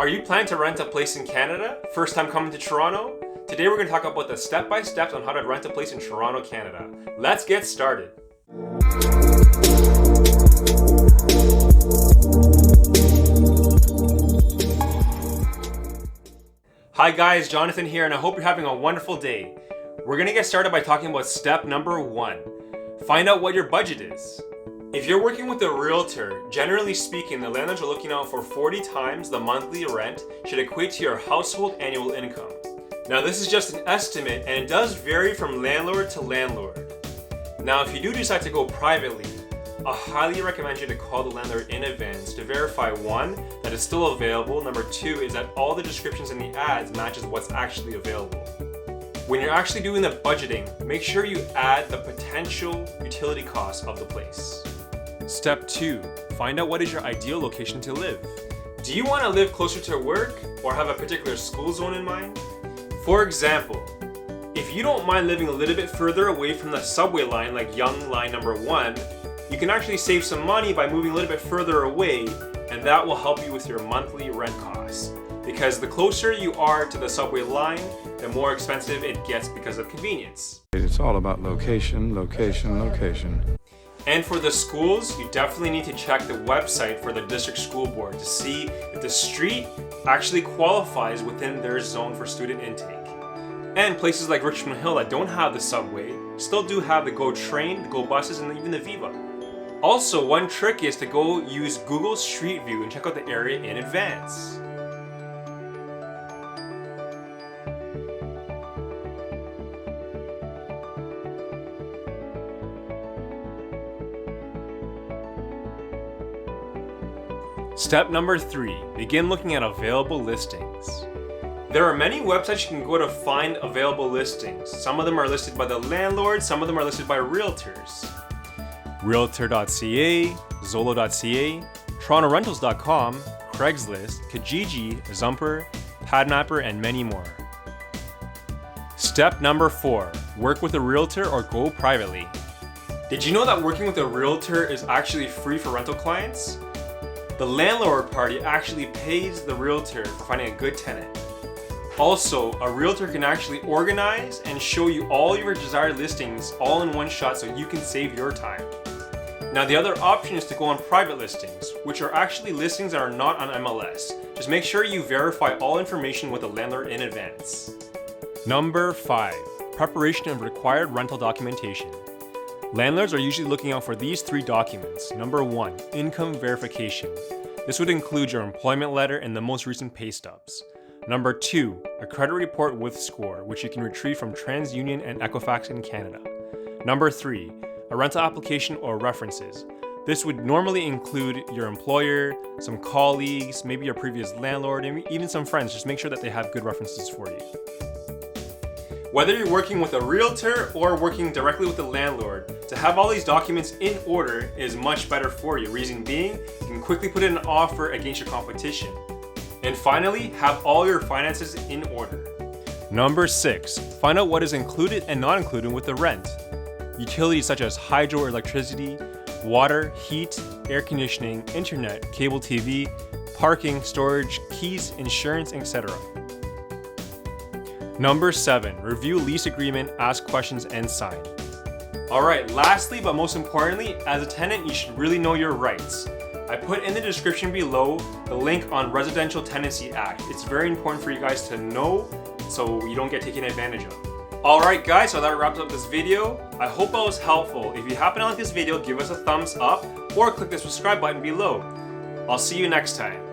Are you planning to rent a place in Canada? First time coming to Toronto? Today we're going to talk about the step-by-steps on how to rent a place in Toronto, Canada. Let's get started. Hi guys, Jonathan here, and I hope you're having a wonderful day. We're going to get started by talking about step number 1. Find out what your budget is. If you're working with a realtor, generally speaking, the landlords are looking out for 40 times the monthly rent should equate to your household annual income. Now this is just an estimate and it does vary from landlord to landlord. Now if you do decide to go privately, I highly recommend you to call the landlord in advance to verify 1, that it's still available, number 2 is that all the descriptions in the ads matches what's actually available. When you're actually doing the budgeting, make sure you add the potential utility costs of the place. Step 2. Find out what is your ideal location to live. Do you want to live closer to work or have a particular school zone in mind? For example, if you don't mind living a little bit further away from the subway line like Yonge Line number 1, you can actually save some money by moving a little bit further away, and that will help you with your monthly rent costs. Because the closer you are to the subway line, the more expensive it gets because of convenience. It's all about location, location, location. And for the schools, you definitely need to check the website for the district school board to see if the street actually qualifies within their zone for student intake. And places like Richmond Hill that don't have the subway still do have the GO train, the GO buses, and even the Viva. Also, one trick is to go use Google Street View and check out the area in advance. Step number 3, begin looking at available listings. There are many websites you can go to find available listings. Some of them are listed by the landlord, some of them are listed by realtors. Realtor.ca, Zolo.ca, TorontoRentals.com, Craigslist, Kijiji, Zumper, Padmapper, and many more. Step number 4, work with a realtor or go privately. Did you know that working with a realtor is actually free for rental clients? The landlord party actually pays the realtor for finding a good tenant. Also, a realtor can actually organize and show you all your desired listings all in one shot so you can save your time. Now the other option is to go on private listings, which are actually listings that are not on MLS. Just make sure you verify all information with the landlord in advance. Number 5, preparation of required rental documentation. Landlords are usually looking out for these 3 documents. Number 1, income verification. This would include your employment letter and the most recent pay stubs. Number 2, a credit report with score, which you can retrieve from TransUnion and Equifax in Canada. Number 3, a rental application or references. This would normally include your employer, some colleagues, maybe your previous landlord, and even some friends. Just make sure that they have good references for you. Whether you're working with a realtor or working directly with the landlord, to have all these documents in order is much better for you. Reason being, you can quickly put in an offer against your competition. And finally, have all your finances in order. Number 6, find out what is included and not included with the rent. Utilities such as hydro or electricity, water, heat, air conditioning, internet, cable TV, parking, storage, keys, insurance, etc. Number 7, review lease agreement, ask questions, and sign. Alright, lastly but most importantly, as a tenant you should really know your rights. I put in the description below the link on Residential Tenancy Act. It's very important for you guys to know so you don't get taken advantage of. Alright guys, so that wraps up this video. I hope it was helpful. If you happen to like this video, give us a thumbs up or click the subscribe button below. I'll see you next time.